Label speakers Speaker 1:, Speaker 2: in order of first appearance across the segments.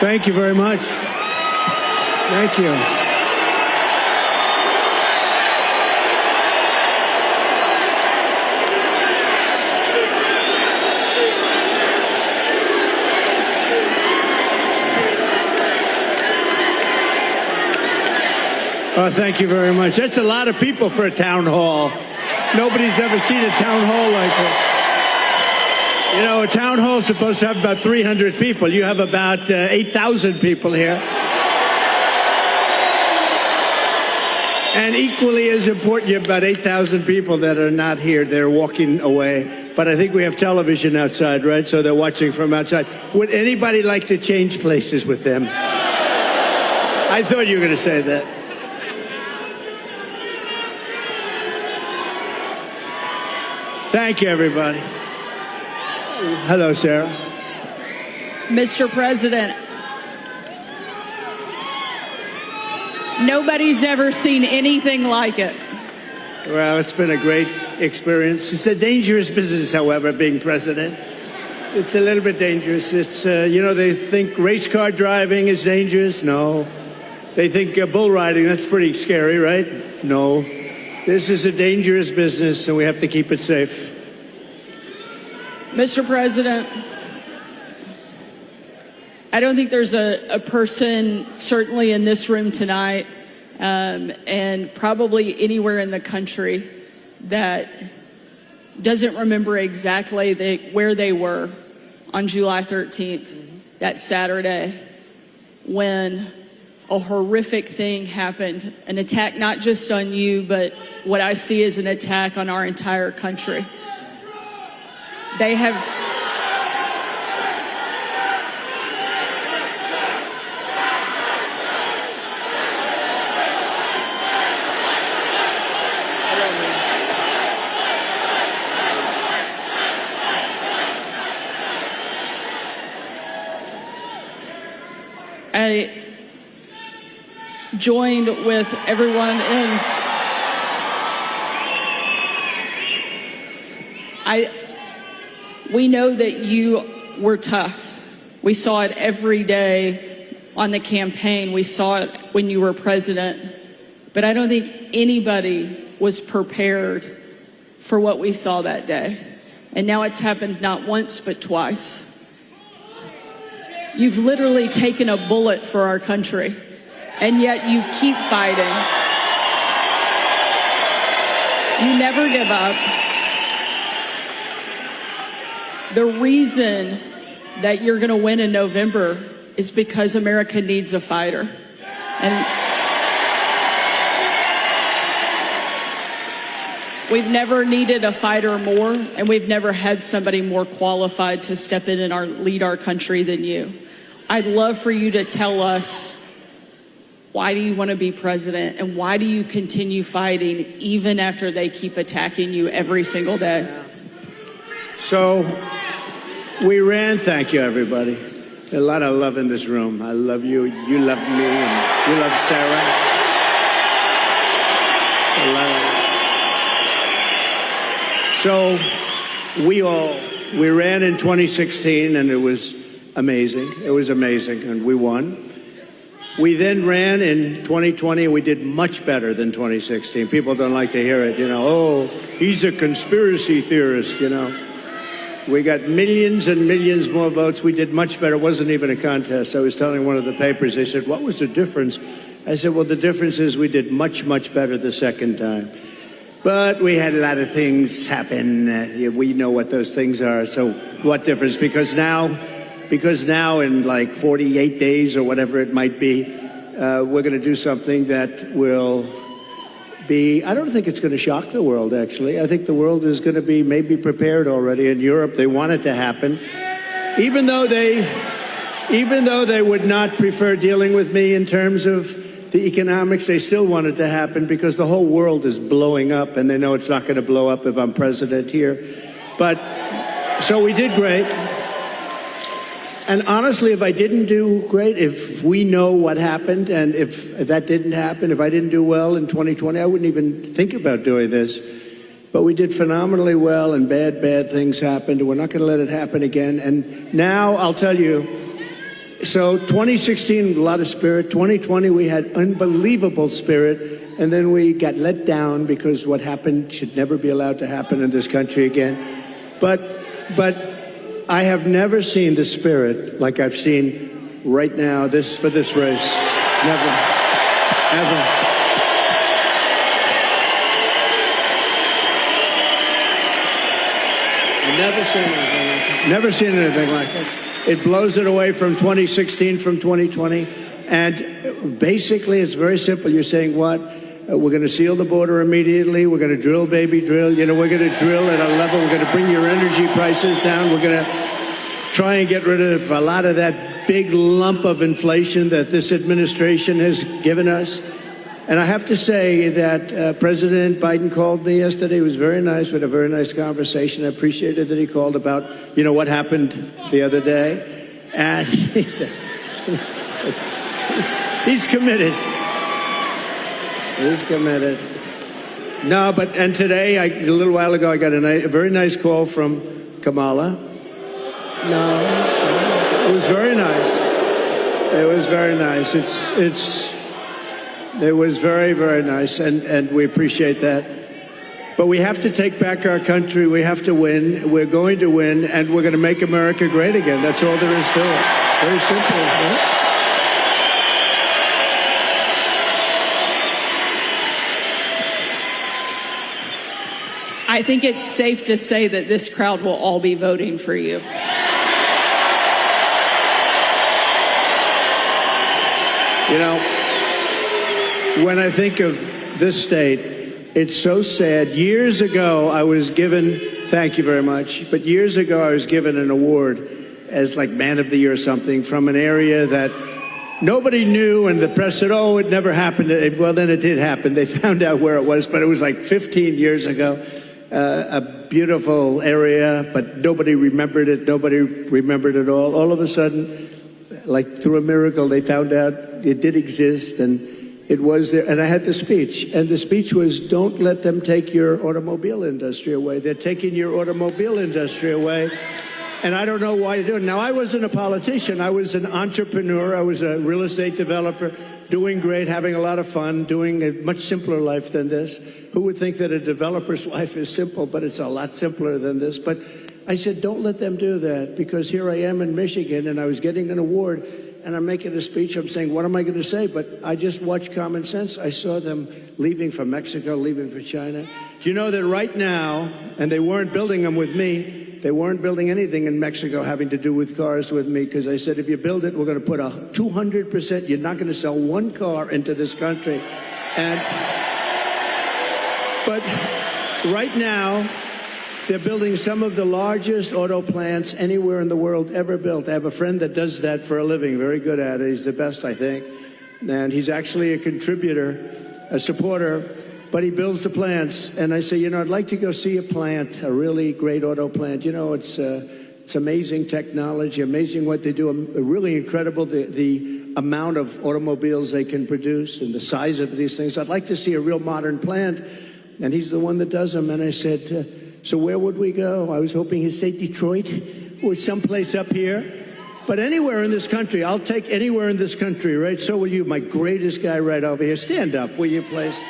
Speaker 1: Thank you very much. Thank you. Oh, thank you very much. That's a lot of people for a town hall. Nobody's ever seen a town hall like this. You know, a town hall is supposed to have about 300 people. You have about 8,000 people here. And equally as important, you have about 8,000 people that are not here. They're walking away. But I think we have television outside, right? So they're watching from outside. Would anybody like to change places with them? I thought you were going to say that. Thank you, everybody. Hello, Sarah.
Speaker 2: Mr. President, nobody's ever seen anything like it.
Speaker 1: Well, it's been a great experience. It's a dangerous business, however, being president. It's a little bit dangerous. It's, you know, they think race car driving is dangerous. No. They think bull riding, that's pretty scary, right? No. This is a dangerous business, and we have to keep it safe.
Speaker 2: Mr. President, I don't think there's a person, certainly in this room tonight, and probably anywhere in the country, that doesn't remember exactly where they were on July 13th, that Saturday, when a horrific thing happened, an attack not just on you, but what I see as an attack on our entire country. They have... I joined with everyone in... We know that you were tough. We saw it every day on the campaign. We saw it when you were president. But I don't think anybody was prepared for what we saw that day. And now it's happened not once, but twice. You've literally taken a bullet for our country, and yet you keep fighting. You never give up. The reason that you're going to win in November is because America needs a fighter. And we've never needed a fighter more, and we've never had somebody more qualified to step in and lead our country than you. I'd love for you to tell us, why do you want to be president, and why do you continue fighting even after they keep attacking you every single day?
Speaker 1: So we ran. Thank you, everybody. A lot of love in this room. I love you. You love me. And you love Sarah. So we ran in 2016, and it was amazing. It was amazing, and we won. We then ran in 2020, and we did much better than 2016. People don't like to hear it, you know. Oh, he's a conspiracy theorist, you know. We got millions and millions more votes. We did much better. It wasn't even a contest. I was telling one of the papers, they said, what was the difference? I said, well, the difference is we did much, much better the second time. But we had a lot of things happen. We know what those things are. So what difference? Because now in like 48 days or whatever it might be, we're going to do something that will be, I don't think it's going to shock the world, actually. I think the world is going to be maybe prepared already. In Europe, they want it to happen. Even though they would not prefer dealing with me in terms of the economics, they still want it to happen because the whole world is blowing up, and they know it's not going to blow up if I'm president here. But, so we did great. And honestly, if I didn't do great, if we know what happened, and if that didn't happen, if I didn't do well in 2020, I wouldn't even think about doing this. But we did phenomenally well, and bad things happened, and we're not going to let it happen again. And now, I'll tell you, So 2016, a lot of spirit. 2020, we had unbelievable spirit. And then we got let down because what happened should never be allowed to happen in this country again. But I have never seen the spirit like I've seen right now for this race. Never, ever. I've never seen anything like it. Never seen anything like it. It blows it away from 2016, from 2020. And basically, it's very simple. You're saying what? We're going to seal the border immediately. We're going to drill, baby, drill. You know, we're going to drill at a level. We're going to bring your energy prices down. We're going to try and get rid of a lot of that big lump of inflation that this administration has given us. And I have to say that President Biden called me yesterday. It was very nice. We had a very nice conversation. I appreciated that he called about, you know, what happened the other day. And he says, he's committed. He's committed. No, and today, a little while ago, I got a very nice call from Kamala. No, it was very nice. It was very nice. It was very, very nice, and we appreciate that. But we have to take back our country. We have to win. We're going to win, and we're going to make America great again. That's all there is to it. Very simple, right?
Speaker 2: I think it's safe to say that this crowd will all be voting for you.
Speaker 1: You know, when I think of this state, it's so sad. Years ago, I was given, thank you very much, but years ago I was given an award as like Man of the Year or something from an area that nobody knew, and the press said, oh, it never happened. Well, then it did happen. They found out where it was, but it was like 15 years ago. A beautiful area, but nobody remembered it. Nobody remembered it all. All of a sudden, like through a miracle, they found out it did exist, and it was there. And I had the speech, and the speech was, don't let them take your automobile industry away. They're taking your automobile industry away. And I don't know why you do it. Now, I wasn't a politician. I was an entrepreneur. I was a real estate developer, doing great, having a lot of fun, doing a much simpler life than this. Who would think that a developer's life is simple, but it's a lot simpler than this. But I said, don't let them do that, because here I am in Michigan, and I was getting an award, and I'm making a speech. I'm saying, what am I going to say? But I just watched Common Sense. I saw them leaving for Mexico, leaving for China. Do you know that right now, and they weren't building them with me, they weren't building anything in Mexico having to do with cars with me, because I said, if you build it, we're going to put a 200%, you're not going to sell one car into this country. But right now, they're building some of the largest auto plants anywhere in the world ever built. I have a friend that does that for a living, very good at it. He's the best, I think. And he's actually a contributor, a supporter, but he builds the plants. And I say, you know, I'd like to go see a plant, a really great auto plant. You know, it's amazing technology, amazing what they do, really incredible, the amount of automobiles they can produce and the size of these things. I'd like to see a real modern plant. And he's the one that does them. And I said, so where would we go? I was hoping he'd say Detroit or someplace up here. But anywhere in this country, I'll take anywhere in this country, right? So will you, my greatest guy right over here. Stand up, will you, please?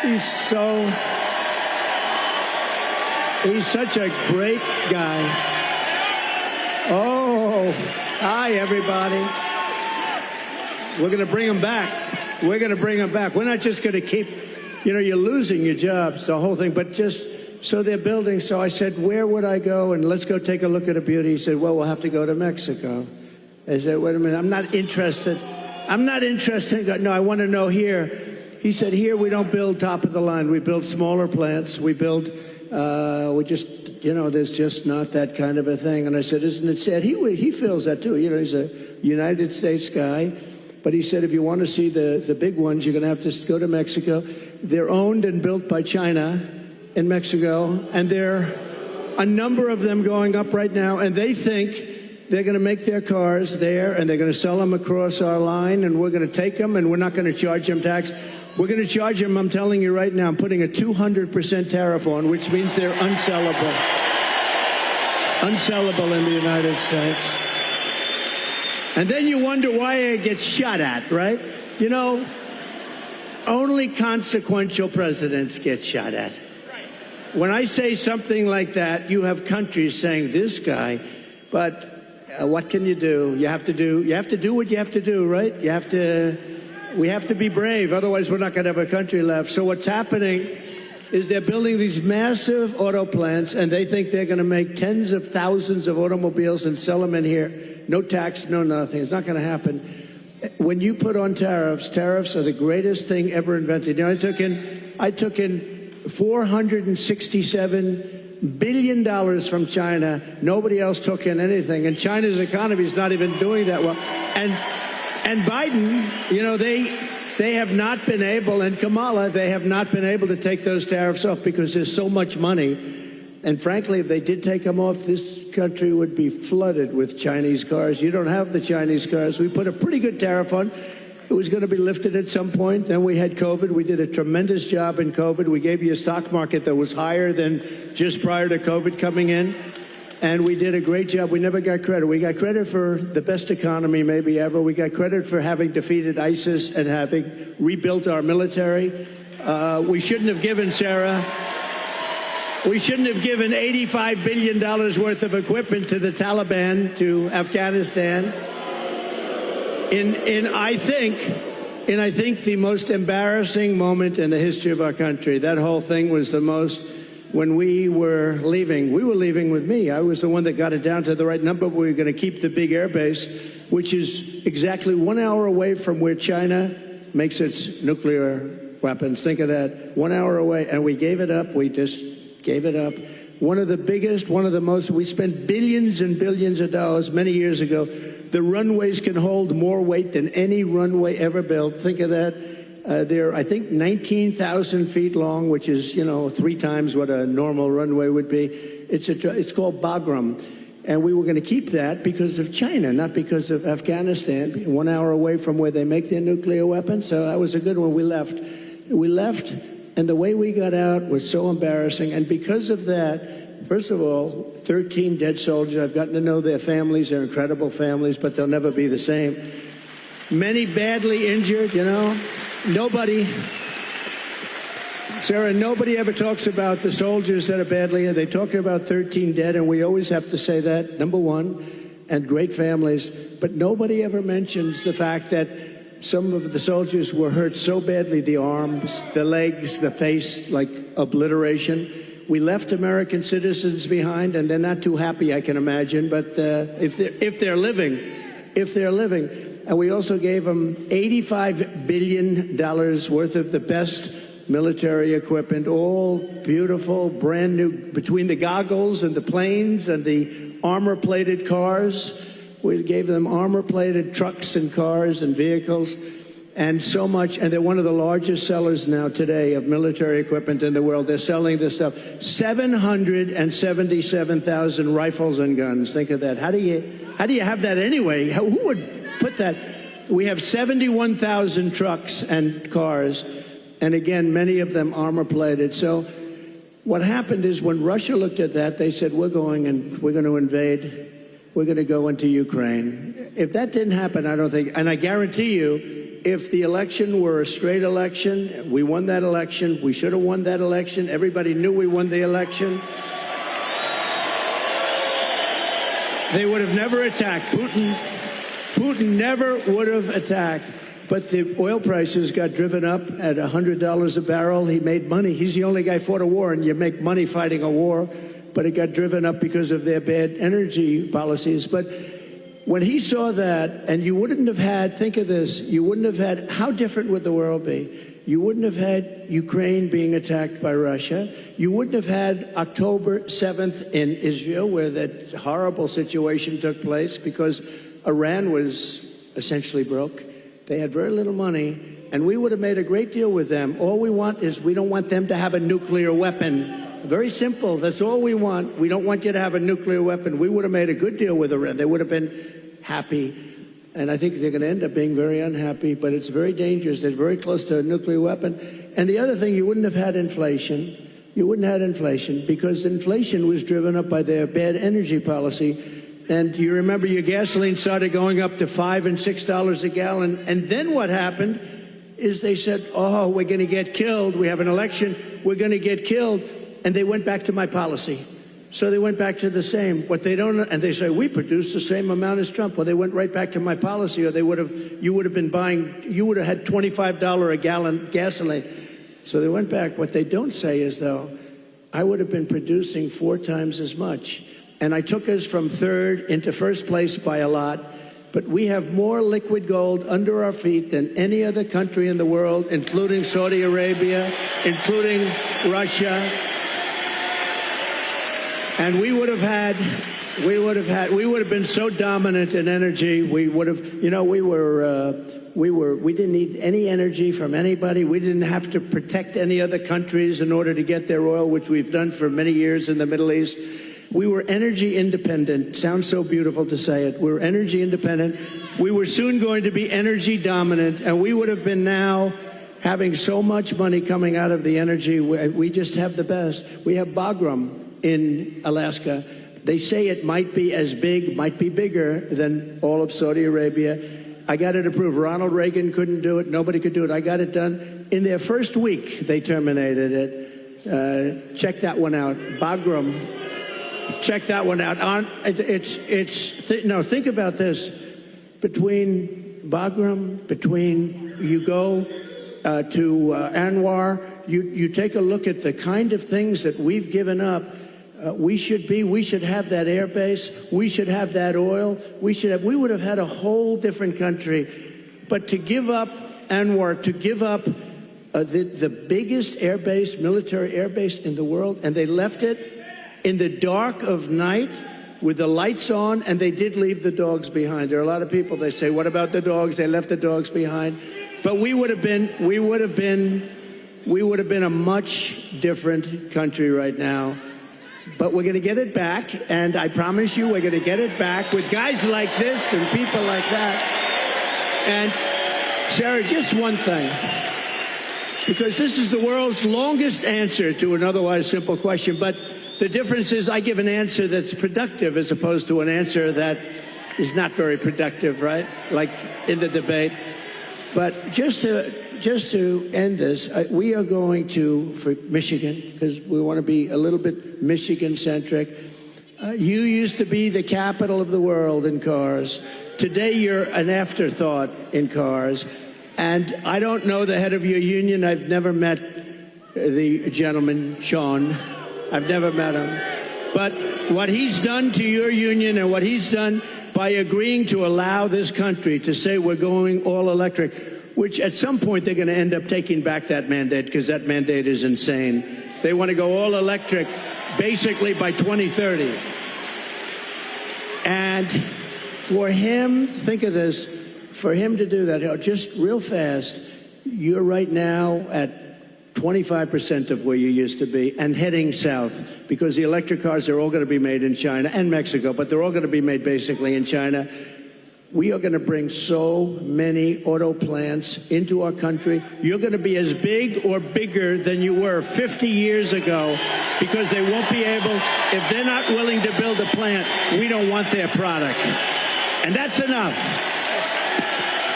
Speaker 1: He's such a great guy. Oh, hi, everybody. We're going to bring him back. We're going to bring him back. We're not just going to keep, you know, you're losing your jobs, the whole thing, but just, so they're building. So I said, where would I go? And let's go take a look at a beauty. He said, well, we'll have to go to Mexico. I said, wait a minute, I'm not interested. No, I want to know here. He said, here we don't build top of the line. We build smaller plants. We build, there's just not that kind of a thing. And I said, isn't it sad? He feels that too. You know, he's a United States guy. But he said, if you want to see the big ones, you're going to have to go to Mexico. They're owned and built by China in Mexico. And there are a number of them going up right now. And they think they're going to make their cars there, and they're going to sell them across our line, and we're going to take them, and we're not going to charge them tax. We're going to charge them, I'm telling you right now, I'm putting a 200% tariff on, which means they're unsellable. Unsellable in the United States. And then you wonder why it gets shot at, right? You know, only consequential presidents get shot at. When I say something like that, you have countries saying, this guy, but what can you do? You have to do what you have to do, right? We have to be brave, otherwise we're not going to have a country left. So what's happening is they're building these massive auto plants, and they think they're going to make tens of thousands of automobiles and sell them in here. No tax, no nothing. It's not going to happen. When you put on tariffs, tariffs are the greatest thing ever invented. You know, I took in $467 billion from China. Nobody else took in anything, and China's economy is not even doing that well. And Biden, you know, they have not been able, and Kamala, they have not been able to take those tariffs off because there's so much money. And frankly, if they did take them off, this country would be flooded with Chinese cars. You don't have the Chinese cars. We put a pretty good tariff on. It was going to be lifted at some point. Then we had COVID. We did a tremendous job in COVID. We gave you a stock market that was higher than just prior to COVID coming in. And we did a great job. We never got credit. We got credit for the best economy maybe ever. We got credit for having defeated ISIS and having rebuilt our military. We shouldn't have given, Sarah, we shouldn't have given $85 billion worth of equipment to the Taliban, to Afghanistan. In I think the most embarrassing moment in the history of our country. That whole thing was the most. When we were leaving with me. I was the one that got it down to the right number. We were going to keep the big air base, which is exactly 1 hour away from where China makes its nuclear weapons. Think of that, 1 hour away. And we gave it up. We just gave it up. One of the biggest, one of the most, we spent billions and billions of dollars many years ago. The runways can hold more weight than any runway ever built. Think of that. They're, I think, 19,000 feet long, which is, 3 times what a normal runway would be. It's called Bagram. And we were going to keep that because of China, not because of Afghanistan, 1 hour away from where they make their nuclear weapons. So that was a good one. We left, and the way we got out was so embarrassing. And because of that, first of all, 13 dead soldiers. I've gotten to know their families. They're incredible families, but they'll never be the same. Many badly injured, Nobody ever talks about the soldiers that are badly injured. They talk about 13 dead, and we always have to say that, number one, and great families. But nobody ever mentions the fact that some of the soldiers were hurt so badly, the arms, the legs, the face, like obliteration. We left American citizens behind, and they're not too happy, I can imagine. But if they're living. And we also gave them $85 billion worth of the best military equipment, all beautiful, brand new, between the goggles and the planes and the armor-plated cars. We gave them armor-plated trucks and cars and vehicles and so much. And they're one of the largest sellers now today of military equipment in the world. They're selling this stuff. 777,000 rifles and guns. Think of that. How do you have that anyway? Who would put that? We have 71,000 trucks and cars, and again, many of them armor-plated. So what happened is when Russia looked at that, they said, we're going to invade. We're going to go into Ukraine. If that didn't happen, I don't think, and I guarantee you, if the election were a straight election, we won that election, we should have won that election, everybody knew we won the election, they would have never attacked. Putin never would have attacked, but the oil prices got driven up at $100 a barrel. He made money. He's the only guy who fought a war, and you make money fighting a war, but it got driven up because of their bad energy policies. But when he saw that, and you wouldn't have had, think of this, you wouldn't have had, how different would the world be? You wouldn't have had Ukraine being attacked by Russia. You wouldn't have had October 7th in Israel, where that horrible situation took place because Iran was essentially broke. They had very little money, and we would have made a great deal with them. All we want is we don't want them to have a nuclear weapon. Very simple. That's all we want. We don't want you to have a nuclear weapon. We would have made a good deal with Iran. They would have been happy. And I think they're going to end up being very unhappy, but it's very dangerous. They're very close to a nuclear weapon. And the other thing, you wouldn't have had inflation. You wouldn't have had inflation because inflation was driven up by their bad energy policy. And you remember your gasoline started going up to $5 and $6 a gallon. And then what happened is they said, oh, we're going to get killed. We have an election. We're going to get killed. And they went back to my policy. So they went back to the same. What they don't, and they say, we produce the same amount as Trump. Well, they went right back to my policy, or you would have had $25 a gallon gasoline. So they went back. What they don't say is, though, I would have been producing 4 times as much. And I took us from third into first place by a lot. But we have more liquid gold under our feet than any other country in the world, including Saudi Arabia, including Russia. And we would have been so dominant in energy. We would have, we didn't need any energy from anybody. We didn't have to protect any other countries in order to get their oil, which we've done for many years in the Middle East. We were energy independent. Sounds so beautiful to say it. We're energy independent. We were soon going to be energy dominant, and we would have been now having so much money coming out of the energy. We just have the best. We have Bagram in Alaska. They say it might be as big, might be bigger than all of Saudi Arabia. I got it approved. Ronald Reagan couldn't do it. Nobody could do it. I got it done. In their first week, they terminated it. Check that one out. Bagram. Check that one out. Think about this. Between Bagram, you go to Anwar, you take a look at the kind of things that we've given up. We should have that air base. We should have that oil. We would have had a whole different country. But to give up Anwar, to give up the biggest air base, military air base in the world, and they left it in the dark of night with the lights on, and they did leave the dogs behind. There are a lot of people, they say, what about the dogs? They left the dogs behind. But we would have been a much different country right now. But we're going to get it back, and I promise you we're going to get it back with guys like this and people like that. And, Sarah, just one thing, because this is the world's longest answer to an otherwise simple question, but the difference is I give an answer that's productive as opposed to an answer that is not very productive, right? Like in the debate. But just to end this, we are going for Michigan, because we want to be a little bit Michigan-centric. You used to be the capital of the world in cars. Today, you're an afterthought in cars. And I don't know the head of your union. I've never met the gentleman, Sean. I've never met him. But what he's done to your union and what he's done by agreeing to allow this country to say we're going all electric, which at some point they're going to end up taking back that mandate, because that mandate is insane. They want to go all electric basically by 2030. And for him, think of this, for him to do that, just real fast, you're right now at 25% of where you used to be, and heading south, because the electric cars are all going to be made in China and Mexico, but they're all going to be made basically in China. We are going to bring so many auto plants into our country. You're going to be as big or bigger than you were 50 years ago, because they won't be able, if they're not willing to build a plant, we don't want their product. And that's enough.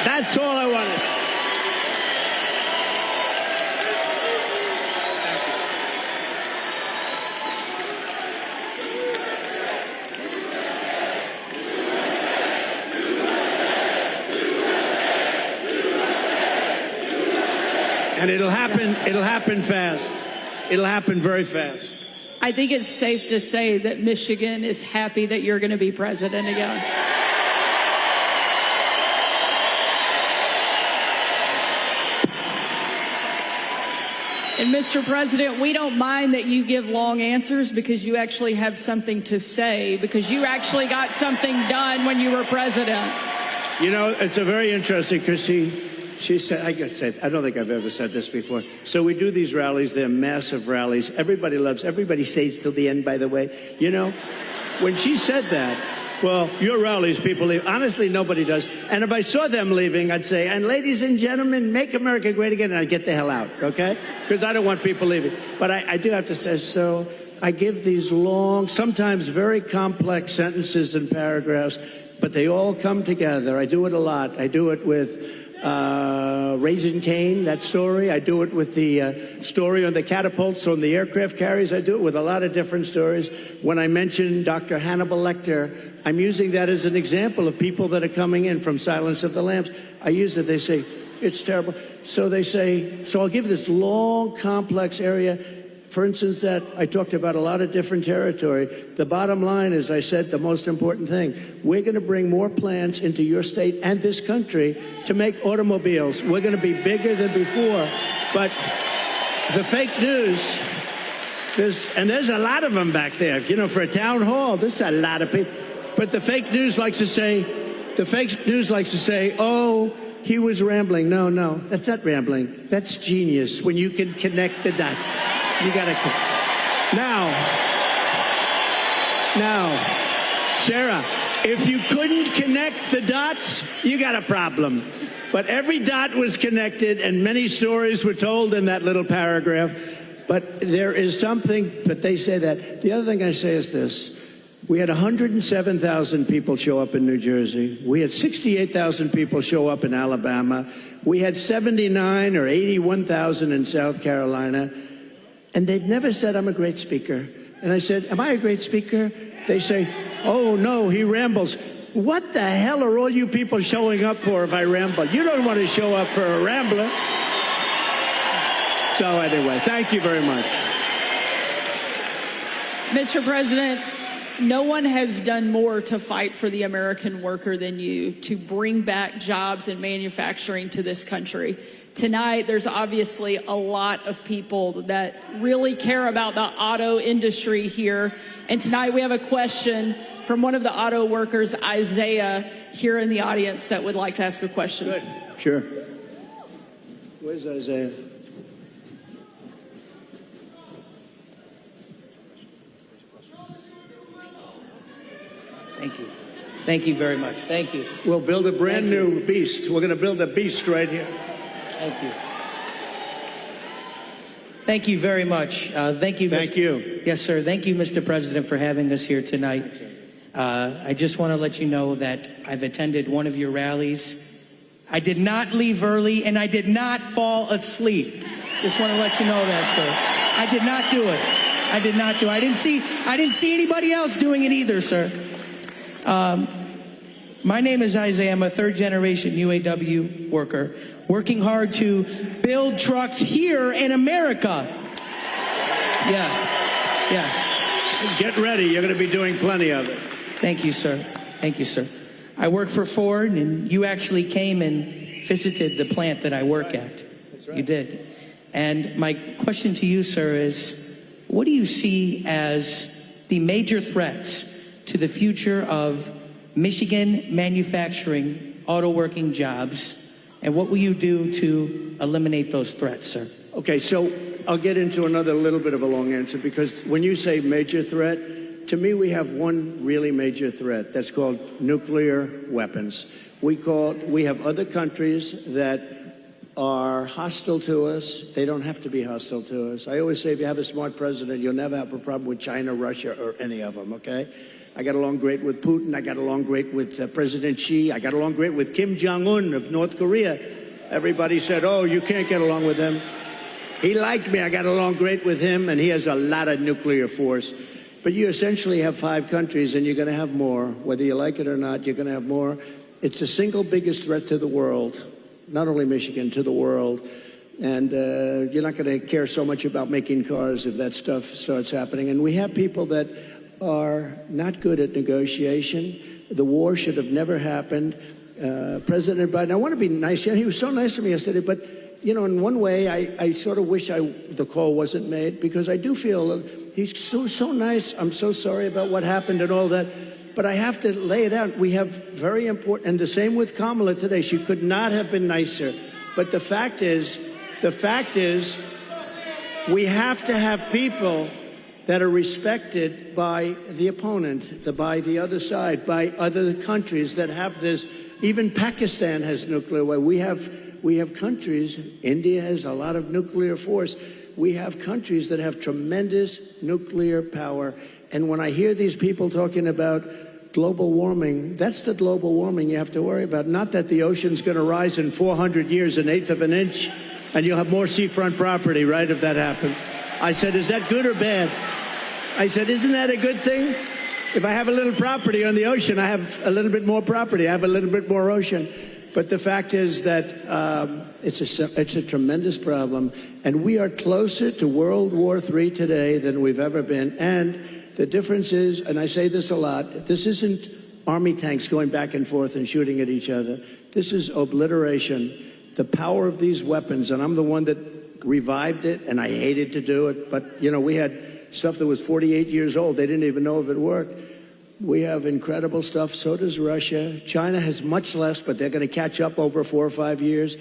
Speaker 1: That's all I wanted. And it'll happen fast. It'll happen very fast.
Speaker 2: I think it's safe to say that Michigan is happy that you're going to be president again. And Mr. President, we don't mind that you give long answers, because you actually have something to say, because you actually got something done when you were president.
Speaker 1: You know, it's a very interesting, because she said, I don't think I've ever said this before. So we do these rallies. They're massive rallies. Everybody stays till the end, by the way. You know, when she said that, well, your rallies, people leave. Honestly, nobody does. And if I saw them leaving, I'd say, and ladies and gentlemen, make America great again, and I'd get the hell out, okay? Because I don't want people leaving. But I do have to say, so I give these long, sometimes very complex sentences and paragraphs, but they all come together. I do it a lot. I do it with Raising Cane, that story. I do it with the story on the catapults on the aircraft carriers. I do it with a lot of different stories. When I mention Dr. Hannibal Lecter, I'm using that as an example of people that are coming in from Silence of the Lambs. I use it. They say, it's terrible. So they say, so I'll give this long, complex area. For instance, that I talked about a lot of different territory. The bottom line is, I said the most important thing. We're going to bring more plants into your state and this country to make automobiles. We're going to be bigger than before. But the fake news, there's a lot of them back there. You know, for a town hall, there's a lot of people. But the fake news likes to say, oh, he was rambling. No, that's not rambling. That's genius when you can connect the dots. You got to. Now, Sarah, if you couldn't connect the dots, you got a problem. But every dot was connected, and many stories were told in that little paragraph. But there is something, but they say that. The other thing I say is this. We had 107,000 people show up in New Jersey. We had 68,000 people show up in Alabama. We had 79 or 81,000 in South Carolina. And they've never said, I'm a great speaker. And I said, am I a great speaker? They say, oh, no, he rambles. What the hell are all you people showing up for if I ramble? You don't want to show up for a rambler. So anyway, thank you very much.
Speaker 2: Mr. President, no one has done more to fight for the American worker than you, to bring back jobs and manufacturing to this country. Tonight, there's obviously a lot of people that really care about the auto industry here. And tonight we have a question from one of the auto workers, Isaiah, here in the audience that would like to ask a question.
Speaker 1: Good. Sure. Where's Isaiah?
Speaker 3: Thank you. Thank you very much. Thank you.
Speaker 1: We'll build a brand new beast. We're going to build a beast right here.
Speaker 3: Thank you. Thank you very much. Thank you.
Speaker 1: Thank you.
Speaker 3: Yes, sir. Thank you, Mr. President, for having us here tonight. I just want to let you know that I've attended one of your rallies. I did not leave early, and I did not fall asleep. Just want to let you know that, sir. I did not do it. I did not do it. I didn't see anybody else doing it either, sir. My name is Isaiah. I'm a third-generation UAW worker, working hard to build trucks here in America. Yes, yes.
Speaker 1: Get ready. You're going to be doing plenty of it.
Speaker 3: Thank you, sir. Thank you, sir. I work for Ford, and you actually came and visited the plant that I work at.
Speaker 1: That's right.
Speaker 3: You did. And my question to you, sir, is what do you see as the major threats to the future of Michigan manufacturing, auto working jobs, and what will you do to eliminate those threats, sir?
Speaker 1: Okay, so I'll get into another little bit of a long answer, because when you say major threat, to me we have one really major threat that's called nuclear weapons. We have other countries that are hostile to us. They don't have to be hostile to us. I always say if you have a smart president, you'll never have a problem with China, Russia, or any of them, okay? I got along great with Putin. I got along great with President Xi. I got along great with Kim Jong-un of North Korea. Everybody said, oh, you can't get along with him. He liked me. I got along great with him, and he has a lot of nuclear force. But you essentially have 5 countries, and you're going to have more. Whether you like it or not, you're going to have more. It's the single biggest threat to the world, not only Michigan, to the world. And you're not going to care so much about making cars if that stuff starts happening. And we have people that are not good at negotiation. The war should have never happened. President Biden, I want to be nice. He was so nice to me yesterday, but, you know, in one way, I sort of wish the call wasn't made, because I do feel he's so nice. I'm so sorry about what happened and all that. But I have to lay it out. We have very important, and the same with Kamala today. She could not have been nicer. But the fact is, we have to have people that are respected by the opponent, by the other side, by other countries that have this. Even Pakistan has nuclear weapons. We have countries. India has a lot of nuclear force. we have countries that have tremendous nuclear power. And when I hear these people talking about global warming, that's the global warming you have to worry about. Not that the ocean's going to rise in 400 years, an eighth of an inch, and you'll have more seafront property, right, if that happens. I said, is that good or bad? I said, isn't that a good thing? If I have a little property on the ocean, I have a little bit more property. I have a little bit more ocean. But the fact is that it's a tremendous problem, and we are closer to World War III today than we've ever been. And the difference is, and I say this a lot, this isn't army tanks going back and forth and shooting at each other. This is obliteration. The power of these weapons, and I'm the one that revived it, and I hated to do it, but, you know, we had stuff that was 48 years old. They didn't even know if it worked. We have incredible stuff. So does Russia. China has much less, but they're going to catch up over 4 or 5 years.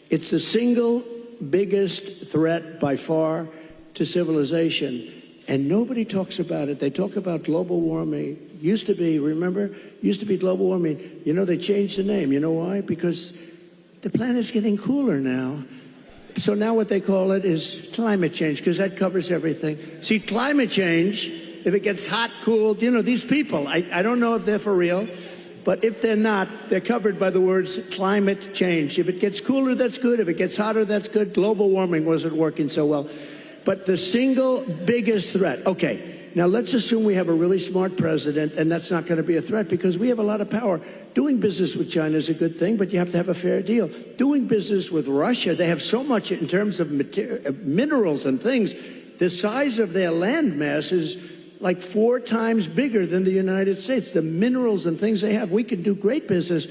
Speaker 1: It's the single biggest threat by far to civilization. And nobody talks about it. They talk about global warming. Used to be, remember? Used to be global warming. You know, they changed the name. You know why? Because the planet's getting cooler now. So now what they call it is climate change, because that covers everything. See, climate change, if it gets hot, cooled, you know, these people, I don't know if they're for real, but if they're not, they're covered by the words climate change. If it gets cooler, that's good. If it gets hotter, that's good. Global warming wasn't working so well. But the single biggest threat, okay, now let's assume we have a really smart president, and that's not going to be a threat because we have a lot of power. Doing business with China is a good thing, but you have to have a fair deal. Doing business with Russia, they have so much in terms of minerals and things. The size of their land mass is like 4 times bigger than the United States. The minerals and things they have, we can do great business,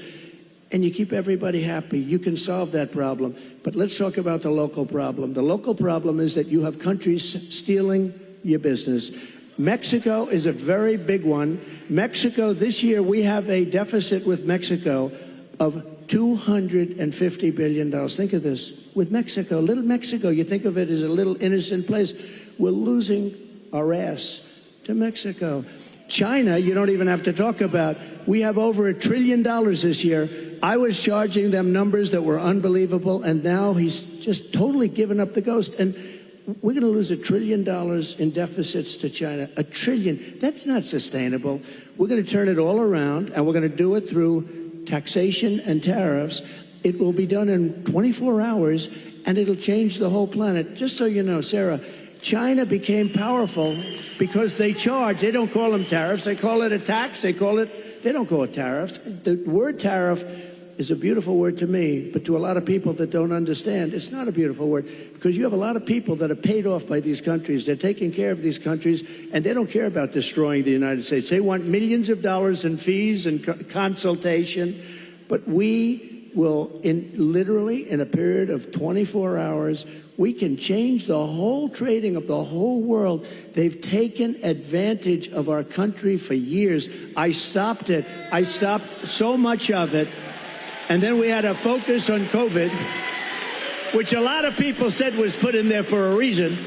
Speaker 1: and you keep everybody happy. You can solve that problem. But let's talk about the local problem. The local problem is that you have countries stealing your business. Mexico is a very big one. Mexico, this year, we have a deficit with Mexico of $250 billion. Think of this. With Mexico, little Mexico, you think of it as a little innocent place. We're losing our ass to Mexico. China, you don't even have to talk about. We have over $1 trillion this year. I was charging them numbers that were unbelievable, and now he's just totally given up the ghost. And we're going to lose $1 trillion in deficits to China. $1 trillion. That's not sustainable. We're going to turn it all around, and we're going to do it through taxation and tariffs. It will be done in 24 hours, and it'll change the whole planet. Just so you know, Sarah, China became powerful because they charge. They don't call them tariffs. They call it a tax. They don't call it tariffs. The word tariff is a beautiful word to me, but to a lot of people that don't understand, it's not a beautiful word, because you have a lot of people that are paid off by these countries. They're taking care of these countries, and they don't care about destroying the United States. They want millions of dollars in fees and consultation, but we will, literally in a period of 24 hours, we can change the whole trading of the whole world. They've taken advantage of our country for years. I stopped it. I stopped so much of it. And then we had a focus on COVID, which a lot of people said was put in there for a reason.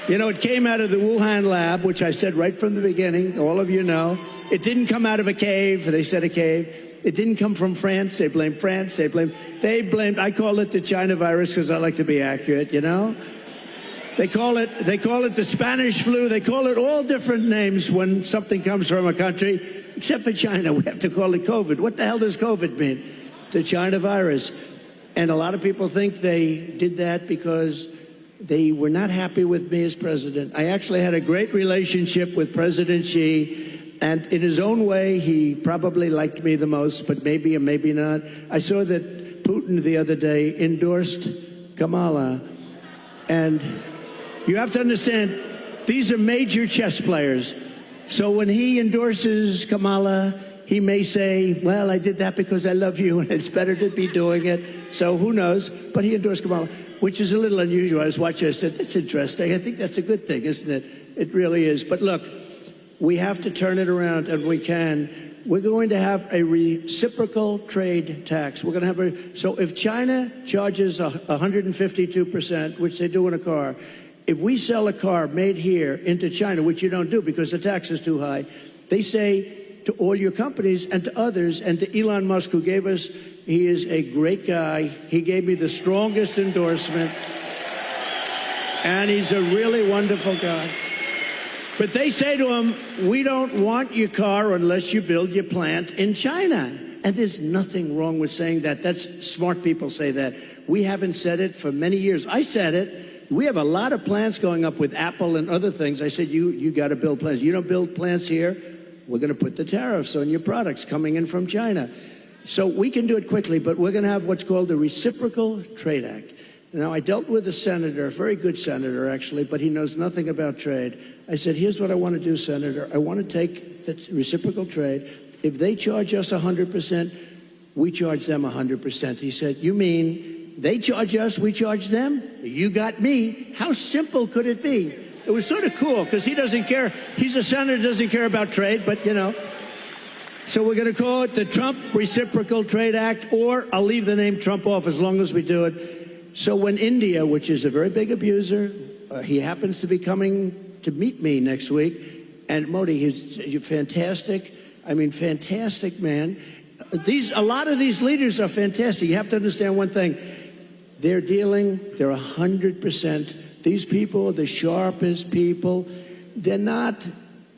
Speaker 1: You know, it came out of the Wuhan lab, which I said right from the beginning, all of you know. It didn't come out of a cave. They said a cave. It didn't come from France. They blamed France. They blamed, I call it the China virus because I like to be accurate, you know. They call it the Spanish flu. They call it all different names when something comes from a country, except for China. We have to call it COVID. What the hell does COVID mean? The China virus. And a lot of people think they did that because they were not happy with me as president. I actually had a great relationship with President Xi, and in his own way, he probably liked me the most, but maybe or maybe not. I saw that Putin the other day endorsed Kamala. And you have to understand, these are major chess players. So when he endorses Kamala, he may say, well, I did that because I love you and it's better to be doing it. So who knows? But he endorsed Kamala, which is a little unusual. I was watching, I said, that's interesting. I think that's a good thing, isn't it? It really is. But look, we have to turn it around, and we can. We're going to have a reciprocal trade tax. We're going to have so if China charges 152%, which they do in a car, if we sell a car made here into China, which you don't do because the tax is too high, they say to all your companies and to others, and to Elon Musk, who gave us, he is a great guy. He gave me the strongest endorsement. And he's a really wonderful guy. But they say to him, we don't want your car unless you build your plant in China. And there's nothing wrong with saying that. That's smart people say that. We haven't said it for many years. I said it. We have a lot of plants going up with Apple and other things. I said, you got to build plants. You don't build plants here, we're going to put the tariffs on your products coming in from China. So we can do it quickly, but we're going to have what's called the Reciprocal Trade Act. Now, I dealt with a senator, a very good senator, actually, but he knows nothing about trade. I said, here's what I want to do, Senator. I want to take the reciprocal trade. If they charge us 100%, we charge them 100%. He said, you mean they charge us, we charge them? You got me. How simple could it be? It was sort of cool because he doesn't care. He's a senator, doesn't care about trade, but, you know. So we're going to call it the Trump Reciprocal Trade Act, or I'll leave the name Trump off as long as we do it. So when India, which is a very big abuser, he happens to be coming to meet me next week, and Modi, he's fantastic. I mean, fantastic man. A lot of these leaders are fantastic. You have to understand one thing. They're 100%. These people are the sharpest people. They're not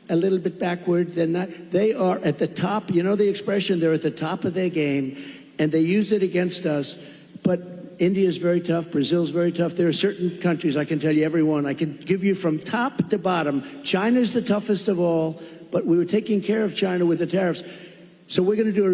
Speaker 1: a little bit backward. They are at the top. You know the expression, they're at the top of their game, and they use it against us. But India is very tough. Brazil's very tough. There are certain countries, I can tell you every one. I can give you from top to bottom. China's the toughest of all, but we were taking care of China with the tariffs. So we're going to do a